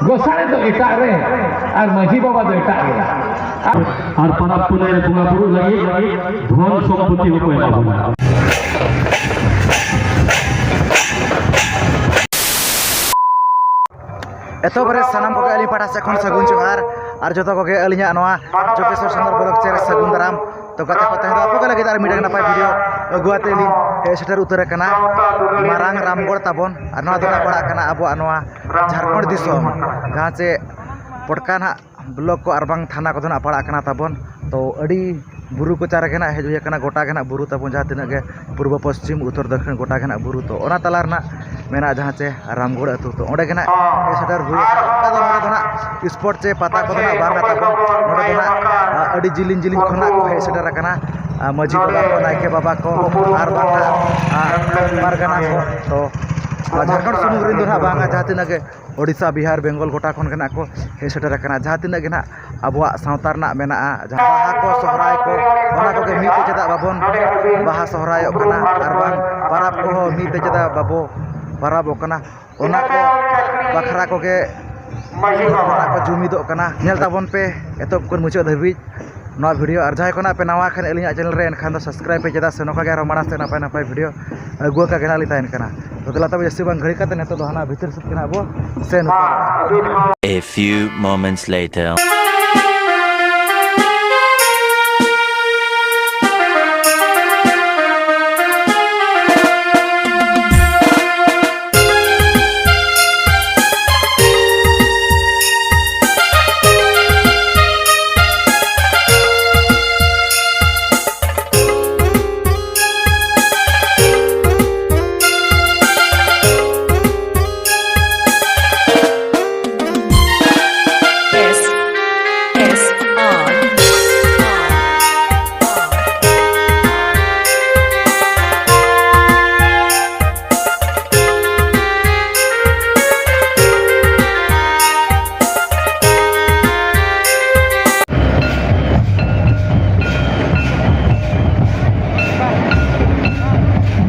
गोसाई तो एटा रे और माझी बाबा तो एटा रे और परब पुनः बुआ बुरु लगी धन सम्पत्ति को एमाबोना एतो बरे सानाम को अली पाठा से खन सगुन जोहार और जतो को अलिया नवा जोकेश्वर चंद्र ब्लॉक चेर सगुन दाराम तो गाते को तहे आपको लगे तार मीडिया नपाय वीडियो अगुआते ली हे सेटर उतर कना मारांग रामगढ़ ताबन और नवा दोना पड़ा कना अबो नवा झारखंड दिसोम जहां से पटका ना ब्लॉक को अरबांग थाना को दोना पड़ा कना ताबन तो अड़ी बुरु को चार के ना हेजुया कना गोटा के ना बुरु ताबन जहां तिना के पूर्व पश्चिम उत्तर दक्षिण गोटा के ना बुरु तो ओना तलार ना मेना जहां से रामगढ़ अतु तो ओडे के ना हे सेटर हुई का दोना स्पोर्ट से पता को दोना बांगा ताबन ओडे दोना अड़ी जिलिन जिलिन खना को हे सेटर कना माझी बाबा को नायके बाबा को और बांगा पारगना को तो झारखंड सुमुग रिन दोना बांगा जहां तिना के ओडिशा बिहार बेंगल गोटा खन के ना को हे सेटर कना जहां तिना के ना अबुआ सावतार ना मेना जहां बाहा को सोहराय को ओना को के मीते चदा बाबन बाहा सोहराय कना और बांग परब को मीते चदा बाबो परब कना ओना को बखरा को के ओना को जुमिदो कना नेल ताबन पे एतो को मुचो धबी नवा वीडियो और जहां कोना पे नवा खान एलिया चैनल रे एनखान दो सब्सक्राइब पे चदा से नोका के रमाड़ा से नपाय नपाय वीडियो अगुआ का गना लिता एनकना तो दला तब जस्सी बांग घड़ी काते नेतो दो हाना भीतर सुत केना अबो से A few moments later.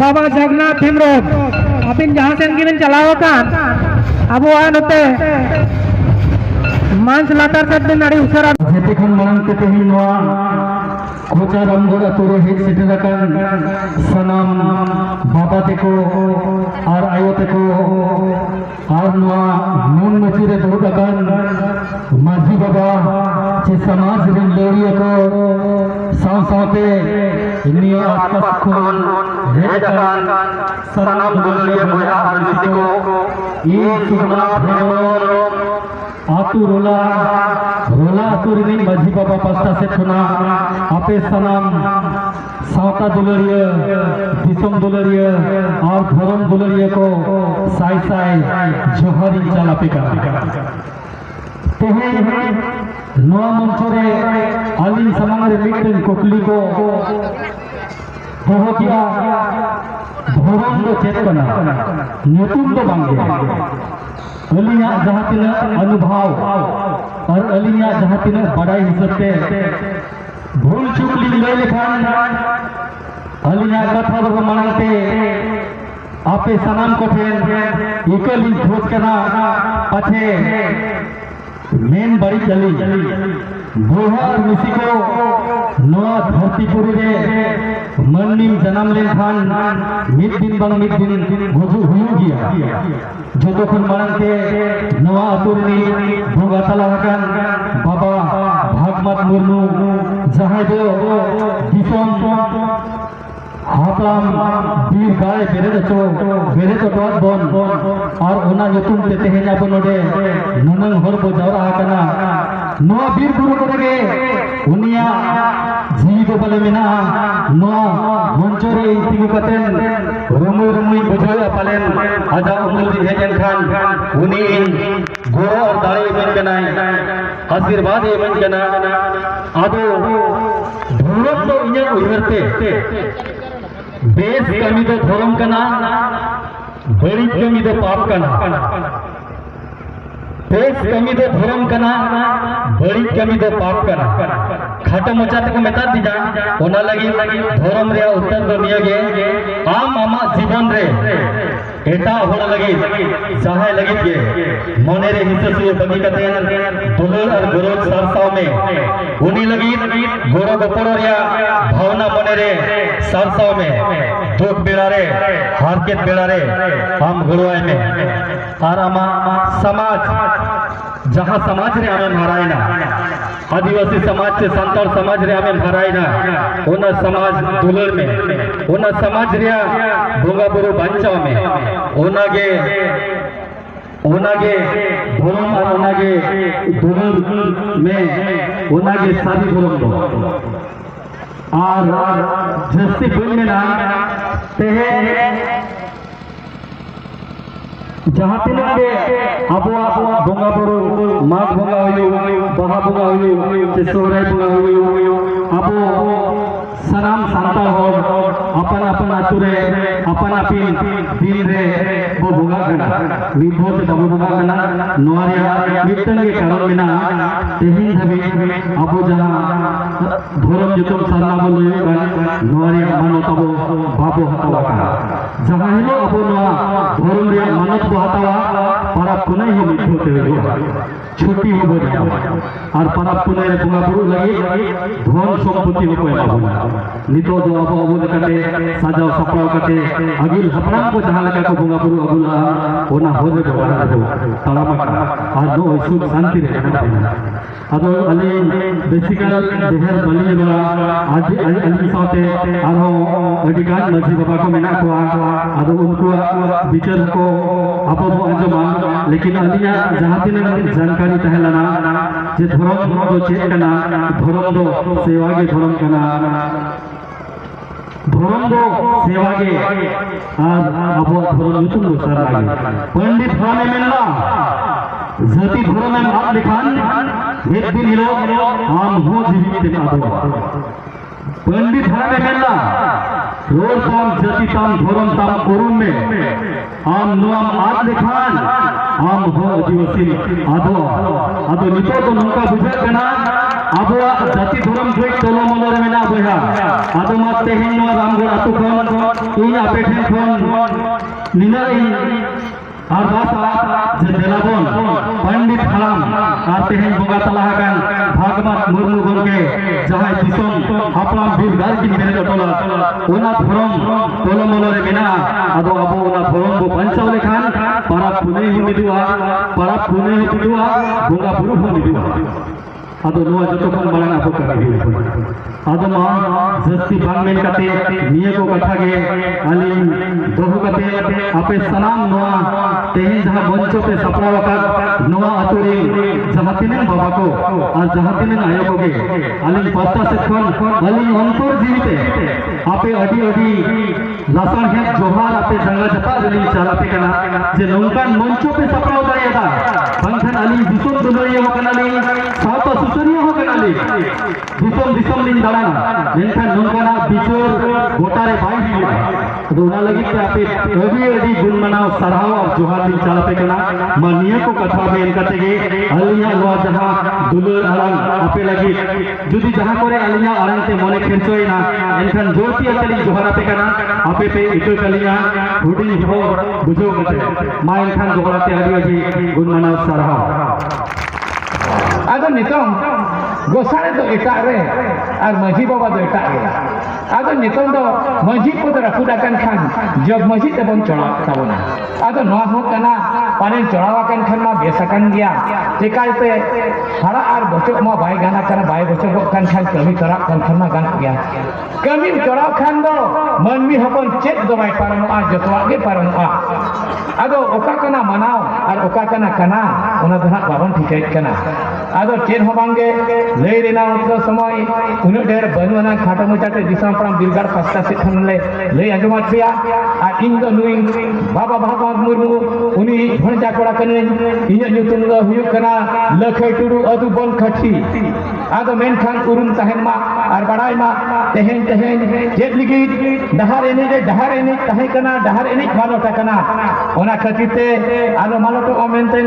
बाबा जगन्नाथ हेमरम अबिन जहाँ से चलाव अब नोते मांस लातार से नाड़ी उसरा कोचा रामगढ़ अतुरे हेज सेटरकान सनाम बाबा तेको और आयो तेको और नवा नून मची रे दुरुकान माझी बाबा चे समाज रे लेरिया को साव सावते निया आसपास कोन हेजकान सनाम दुलिया बोया आरसिको ये सुगना हेमरम आतु रोला आतुरी माझी बाबा पास्ता से खुना आपे सनाम सावता दुलरिया दिसम दुलरिया और धर्म दुलरिया को साई साई जोहरी चलापे का तेहे नवा मंचरे आलिन समांग रे मिटन कोकली को बहुत या धर्म दो चेतना नुतुम दो बांगे अलिया जहाँ तिना अनुभव और अलिया जहाँ तिना बड़ाई हिस्से भूल चूक ली लय लेखान अलिया कथा दो मानते आपे सनाम को फेन इकली खोज करना पछे मेन बड़ी चली बोहा और मिसी को नवा धरतीपुरी रे मन्निम जन्म ले खान मिद दिन गुजु हुई गया जो तखन मानते नवा अतुरनी भोगा तलाहकान बाबा भागमत मुर्मू जहां दो दिसम हापलाम बीर गाय बेरे तो डॉट बन और ओना नुतुम ते तेहेना बनोडे नुनंग हर बो जावरा हाकना नवा बीर बुरु रे उनिया जीवी को बले मिना नवा मंचरे तिगु कतेन रमुई बजोया पालेन आजा उमुदी हेजन खान उनी गोरो और दाड़े मन कनाय आशीर्वाद मन कना आदो धर्म तो इन्या उयरते बेस कमी दो धर्म कना बड़ी कमी दो पाप कना बेस कमी दो धर्म कना बड़ी कमी दो पाप कना खाटो मचा तक मेता दीजा ओना लगी धर्म रे उत्तर दो निया गे आम आमा जीवन रे एटा होड़ लगी चाहे लगी के मने रे हिस्से से बगी कते दुलर और गौरव सरसाव में उनी लगी गौरव गपड़ो रे भावना मने रे सरसाव में दुख बेड़ा रे हारकेत बेड़ा रे हम गुरुआई में और आमा समाज जहाँ समाज रे हमें हरायना आदिवासी समाज से संताल समाज रे हमें हरायना ओना समाज दुलर में ओना समाज रे बोगा बुरु बंचाव में ओनागे धर्म और ओनागे दुलर में ओनागे शादी धर्म दो और जस्ती बुन में ना तेहे जहाँ तिना के अबुआ बोंगा बुरु माघ बोंगा हुई बहा बोंगा हुई सोहराय बोंगा हुई अबो सनाम सांता हो अपन अपन आतुरे अपन अपिन दिन रे बो बोंगा गना विभो ते बबु बोंगा गना नोरिया मिटन के कारण बिना तेहिन धबे अबो जहाँ धर्म जुतम सरना बोले नोरिया मानो तबो बाबो हतावा जहाँ हिलो अबो नोआ धर्म रे मानत हतावा परब पुनः ही मिठोते हुए छुट्टी हो गई और परब पुनः बोंगा बुरु लगी धन सम्पत्ति हो कोई नितो दो अबो अबो कटे साजाव सपराव कटे अगिल हपराम को जहाँ लगा को बोंगा बुरु अबुला ओना हो दे बड़ा दो तड़ामा और नो सुख शांति रे अदो अली बेसिकल देहर बलि बड़ा आज अली साथे आरो अधिकार मजी बाबा को मेना को अदो उनको विचार को अब अंजमा लेकिन अलिया जहाँ दिन जानकारी तहलना जे धर्म दो चेक कना धर्म दो सेवा के धर्म कना धर्म दो सेवा के आज अब धर्म युतुम सर लागे पंडित भाने मिलना जाति धर्म में आप लिखान एक दिन हिलो आम हो जीवित के आदो पंडित भाने मिलना रोड ताम जाति ताम धर्म ताम करुण में आम नुआम आज लिखान आम हो आदिवासी आदो नितो तो नौका बुझे कना आबुआ जाति धर्म जोई तोलो मलोरे मेना बोहा आदो मा तेहिन नो रामगढ़ आतु खन इन आपेठन खन निना इन और बात जे देलाबन पंडित हराम और तेहिन बोगा तलाहागन भागवत मुर्मू गनके जहां दिसम हपलाम बीर गाल की मेरे टोला ओना धर्म तोलो मलोरे मेना आदो अबो ओना धर्म बो पंचाव लेखान पारा पुने ही मिदुआ बोगा बुरु हो मिदुआ आदो नोआ जतो कोन बालाना अबो कर आदो मा जस्ती बांगमेन कते निये को कथा गे अली बहु कते आपे सनाम नोआ तेहिन जहां मंचो पे सपना वका नोआ अतुरी जहां तिने बाबा को और जहां तिने आयो को गे अली पास्ता से खन अली अंतर जीविते आपे अडी लासन है जोहार आपे जंगा जता अली चाला पे कना जे नौकान मंचो पे सपना उतारिया था फंक्शन अली दिसुम दुलरिया वकनाली सात सुसरिया हो कनाली दिसुम दिन दाड़ाना मेनखान नौकाना बिचोर गोटारे बाई दिया तो उना लगी कि आपे अभी गुण मनाओ सराव और जोहार दिन चाला पे कना मानिया को कथा में इनका तेगे अलिया लोआ जहां दुलर आरंग आपे लगी जुदी जहां करे अलिया आरंग ते मने खेचोई ना इनखान जोरती अतली जोहार पे कना आपे पे इतो कलिया हुडी हो बुझो कते मा इनखान जोहार ते अभी गुण मनाओ सराव आदो नितों गोसाले तो एटाग रे और मजी बाबा तो एटाग रे आदो नितों तो मजी को तो रखुदा कन खान जब मजी ते बन चढ़ा ताबोना आदो नवा हो कना पानी चढ़ावा कन खान मा बेसकन गया चिकालते हरा और बचो मा बाय गाना कना बाय बचो को कन खान कमी करा कन खान मा गाना गया कमी चढ़ाव खान दो मनमी हपन चेक दो बाय पारम आ जतवा के पारम आ आदो ओका कना मनाओ और ओका कना ओना दना बाबन ठिकै कना आदो चेन हो बांगे लई रेना उतो समय उन्हें ढेर बनुआना खाटो मचाटे दिसम पराम बिरगाड़ पास्ता से खनले लई आजमात पिया आ इन दो नुई बाबा भागवत मुर्मू उनी भणजा कोड़ा कने इन्या nyutum do huyuk kana lakhai turu adu bon khathi ado menkhan urun tahen ma ar badai ma tehen jet ligi dahar eni tahen kana dahar eni malota kana ona khatite ado maloto omente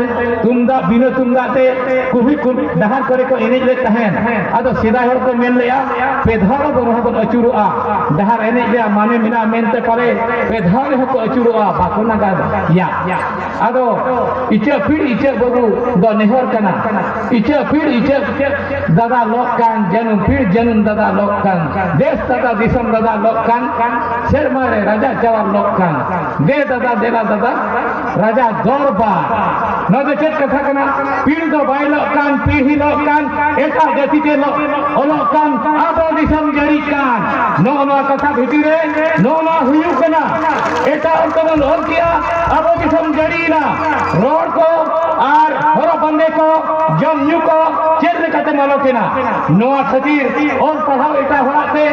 tumda bina tumda te kuhi dahar kore ko eni le tahen ado sidai hor ko men leya pedharo do rohon achurua dahar eni le mane mina mente pare pedharo ho ko achurua bakona ga ya ado icha pid icha babu do nehor kana icha pid icha dada lokkan janum dada lokkan des dada disam dada lokkan sermare raja jawab lokkan de dada dela dada raja gorba node chet katha kana pid do bai lokkan pihi lokkan eta jati te lokkan abo disam jadikan no katha bhitire no huyuk kana eta ortobon hor kiya abo disam jadina rod ko আর হর বন্দে কো জম new কো চের কাতে মালকেনা নোয়া খাতির ওর পড়াও এটা হরাতে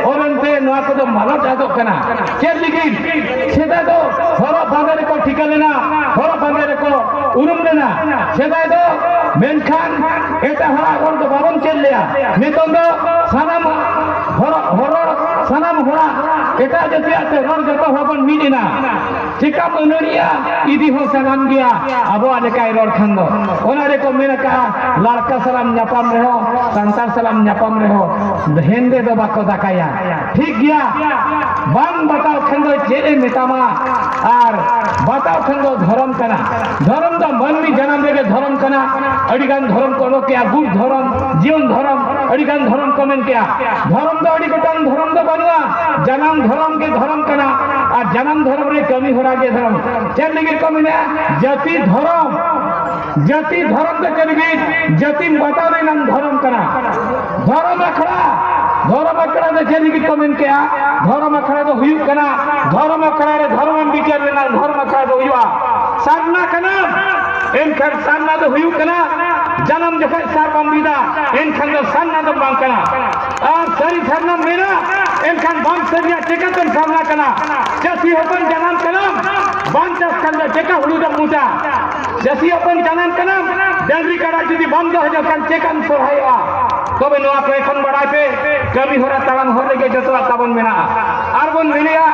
ওরন্তে নোয়া কো মালো জাদো কানা চের লিগি সেদা দো হর বন্দে কো ঠিকালে না হর বন্দে কো উরুম না সেদা দো মেনখান এটা হরা ওর তো বাবন চের লিয়া নিতন দো সানাম হর সানাম হরা এটা যদি আছে রর যত হবন মিডিনা ঠিকা মনরিয়া ইদি হো সানাম গিয়া আবো আনে কাই রর খান্দ ওনারে কো মেনকা লাড়কা সালাম nyapam reho santar salam nyapam reho hende do bako dakaya ঠিক গিয়া বাং বাতাও খান্দ জেরে মেতামা আর বাতাও খান্দ ধরম কানা ধরম তো মনমি জানাম রেগে ধরম কানা अडिगान धरम को क्या गुड़ धरम जीवन धरम अडिगान धरम कमेन क्या धरम दो अडी गोटान धरम दो बनुआ जन्म धरम के धरम कना और जन्म धरम रे कमी हो रहा धरम चल लगे कमी ना जाति धरम तो चलगी जाति बताओ रे नाम धरम कना धरम अखड़ा दो चलगी कमेन क्या धरम अखड़ा दो हुयु कना धरम अखड़ा रे धरम विचार रे नाम धरम अखड़ा दो हुआ साधना कना एनखान सान्ना दो हुयु कना जन्म जखा सार बंबिदा एनखान दो सान्ना दो बांग कना और सारी सारना मेरा एनखान बांग सरिया चेकतन सामना कना जसी अपन जन्म कना बांग चास कंदा चेका हुलु दो मुटा जसी अपन जन्म कना डंगरी काड़ा जुदी बांग दो हजो कान चेकन सोहायवा तबे नोआ को एखन बड़ाई पे कमी होरा तालाम होर लेगे जतवा ताबन मेना आर बन मिलिया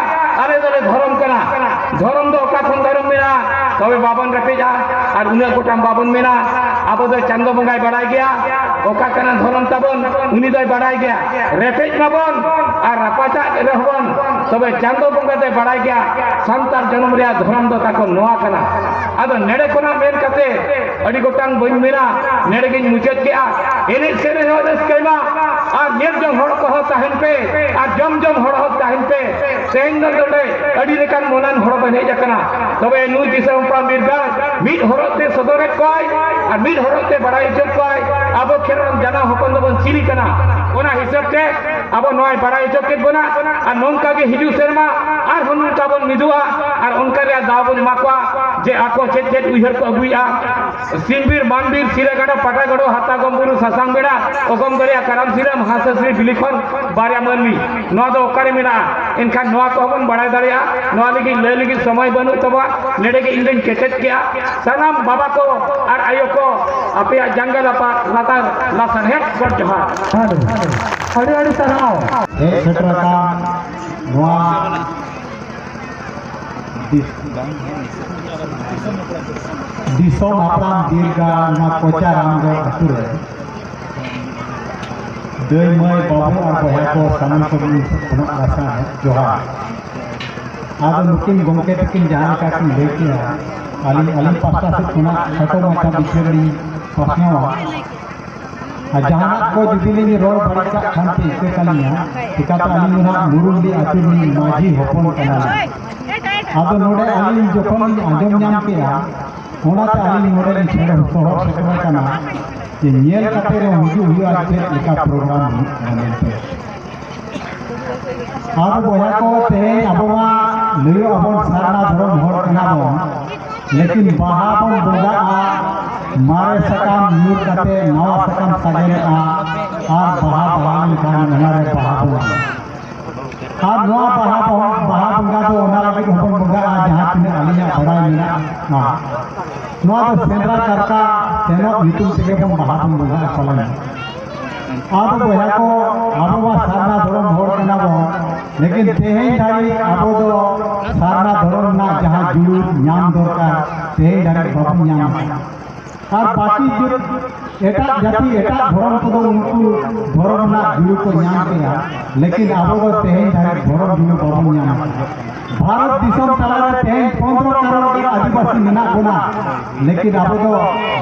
अरे दले धरम कना धरम दो का खन धरम मेना तबे बाबन रपेजा और उन्हें गोटाम बाबन मेना आबो दो चंदो बंगाई बढ़ाई गया ओका कना धरम ताबन उनी दो बढ़ाई गया रेपेज माबन और रापाचा रहबन तबे चंदो बंगा दो बढ़ाई गया संतार जन्म रे धरम दो ताको नोआ कना आदो नेड़े कोना मेन कते अडी गोटान बन मेना नेड़े गिन मुचत गया एने सेरे हो दसकेमा और नेर जम हड़ को ताहन पे और जम हड़ हो ताहन पे सेन दले अडी लेकान मोनान हड़ बने जकना तबे नु दिसम पा मिरगा मिड हरते सदरे कोय और मिड हरते बड़ाई जब कोय आबो खेरन जाना हपन दबन सिली कना ओना हिसाब ते आबो नय बड़ाई जब के बना और नोनका के हिजु शर्मा और हनु ताबन मिदुआ और उनका रे दाबन माकवा जे आको चेत उहर को अगुया सिंबीर मानबीर सिरागाडा पाटागाडो हातागमबुरु सासांग बेड़ा ओगम गरिया करम सिरम हासश्री बिलिखन बारिया मनमी नोआ दो ओकारे मेना इनखान नोआ को हबन बड़ाई दारिया नोआ लगी ले लगी समय बनु तबा नेडे के इंदन केटेट किया सलाम बाबा को और आयो को अपया जंगल अपा लातार लासन है गड जोहार अड़ी सराव एक छत्रका नोआ दिसोम आपराम दीर्घा ना कोचाराम दो अतुरे दई मय बाबू और बया को सामान को खनक आशा है जोहार आदो नुकिन गमके तकिन जहां का की लेकिन अली पास्ता से खुना छतो माथा बिछेड़ी पसनावा जहां को जुदिली रोड बड़का खानती के कलिया टिकाता अली ना मुरुंडी अतुनी माजी होपन कना आदो नोडे अली जोखन आजम नाम किया ओनाते अली नोडे छेड़ सोहर सेकरा कना कि नियल कते रे हुजु हुआ से एका प्रोग्राम मनते आदो बया को ते अबवा लियो अबन सारना धरम हर कना बन लेकिन बाहा बन बोगा मारे सकम ᱧᱩᱨ कते नवा सकम सागेला और बहा बहा लेखान हमारे बहा बहा और नवा बहा बंगा तो ओना लगे हपन बंगा जहां तिने अलिया बड़ाई मेना नवा तो सेंद्रा करता सेनोक नितुम तेगे बन बहा बंगा चलन अब बया को अब सारना धरम होड़ कना बो लेकिन तेहें दाई अब दो सारना धरम ना जहां जुलूर ᱧᱟᱢ दरकार तेहें दाई बाबू ᱧᱟᱢ और बाकी जो एटा जाति एटा धर्म को उनको धर्म ना जुलू को ᱧᱟᱢ किया लेकिन अब वो तेहें दाई धर्म जुलू बाबू ᱧᱟᱢ भारत दिसम तला तेहें 15 करोड़ के आदिवासी मेना कोना लेकिन अब तो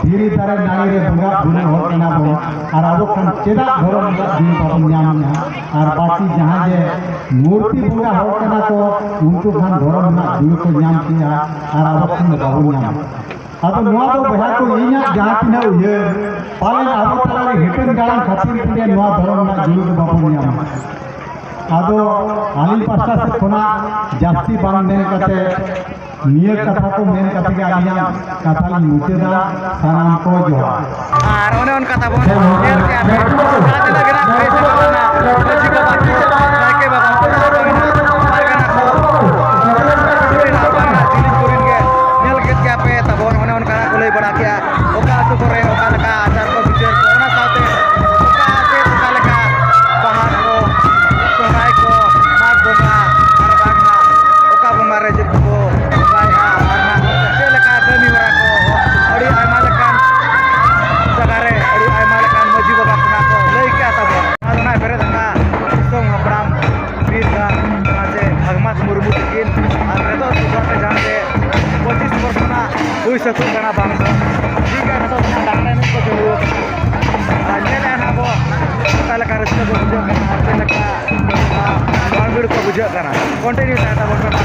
धीरे धीरे नाई रे बंगा बुने हो कना बो और अब खन चेदा धर्म का जुलू बाबू ᱧᱟᱢ और बाकी जहां जे मूर्ति बंगा हो कना तो उनको खन धर्म ना जुलू को ᱧᱟᱢ किया और अब खन बाबू ᱧाम अब नवा तो बहा को इना जहां तिना उये पालन अब तला हिटन गाला खातिर के नवा धर्म ना जुलू को बाबू ᱧाम आदो आलिम पास्ता से कोना जास्ती बांग मेन कते नियर कथा को मेन कते के आलिया कथा मुचेदा सानाम को जोहार और ओने उन कथा बोल नेल के आते साथ लगना पैसे बाबा जी का बाकी जाके बाबा पारगना को दिलिन के नेल के पे तब ओने उन कथा को लई बड़ा किया ओका तो करे ओका लका आचार को विचार को ओना साथे ओका आते ओका लका बाहर को सोनाई को माग बोंगा और बागना ओका बोंगा रे जित को बाया मारना से लका दमी वरा को अड़ी आयमा लकान सगारे अड़ी आयमा लकान मजी बाबा कुना को लई के आता बो आदना फेरे दंगा सोंग हपराम बीरगा माजे भगमात मुर्मू किन और रेतो सुबह जानते 25 वर्ष ना हुई सकू कना बांग ठीक है तो डाक्टर ने को जोड़ो नेले ना बो ताला का रस्ता को बुझा कना आते लका बांगड़ को बुझा कना कंटिन्यू टाटा बो कना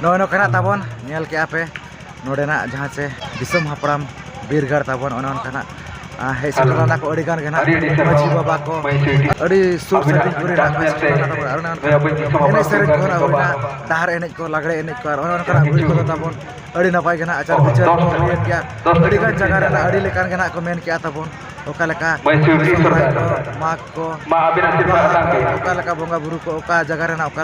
नोय नोकना ताबन नेल के आपे नोडेना जहां से दिसम हापड़ाम बीरगढ़ ताबन ओना ओनकाना हे सटराना को अड़ी गान गेना माजी बाबा को अड़ी सुर सती पुरी ना एने सरे को ना होना दाहर एने को लागड़े एने को ओना ओनकाना गुई को ताबन अड़ी नपाय गेना आचार विचार को लियन किया अड़ी गान जगह रे अड़ी लेकान गेना को मेन किया ताबन ओका लेका माग को ओका लेका बोंगा बुरु को ओका जगह रे ना ओका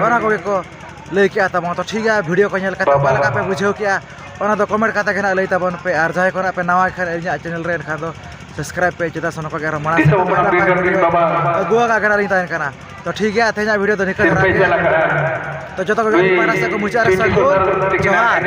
ओना को लई किया ताबन तो ठीक है वीडियो को नेल कता ओका लेका पे बुझाव किया ओना दो कमेंट कता के ना लई ताबन पे आर जाय को ना पे नवा खान इया चैनल रे खान दो सब्सक्राइब पे चेता सनो को गेरा मणा गोवा का गना लिता इनका तो ठीक है तेजा वीडियो तो निकल तो जतो को पारा से को मुचार सा जोहार